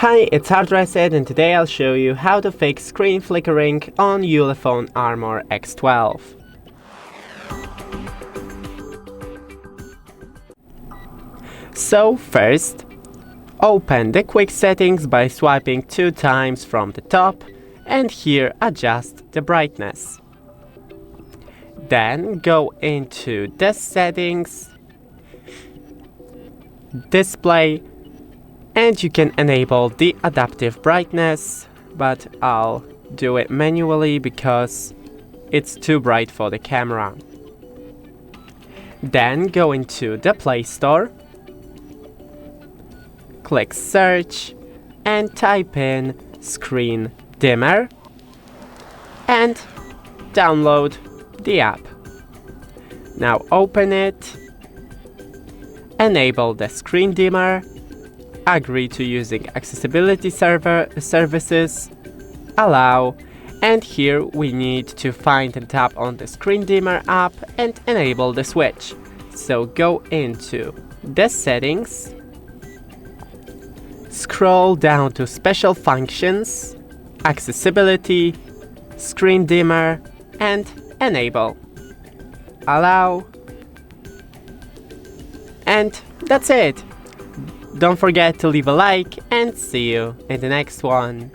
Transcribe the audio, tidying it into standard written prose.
Hi, it's Hardreset and today I'll show you how to fix screen flickering on ULEFONE Armor X12. So first, open the quick settings by swiping 2 times from the top and here adjust the brightness. Then go into the settings, display, and you can enable the adaptive brightness, but I'll do it manually because it's too bright for the camera. Then go into the Play Store, click search and type in screen dimmer and download the app. Now open it, enable the screen dimmer, agree to using accessibility services, allow, and here we need to find and tap on the screen dimmer app and enable the switch. So go into the settings, scroll down to special functions, accessibility, screen dimmer, and enable. Allow, and that's it. Don't forget to leave a like and see you in the next one.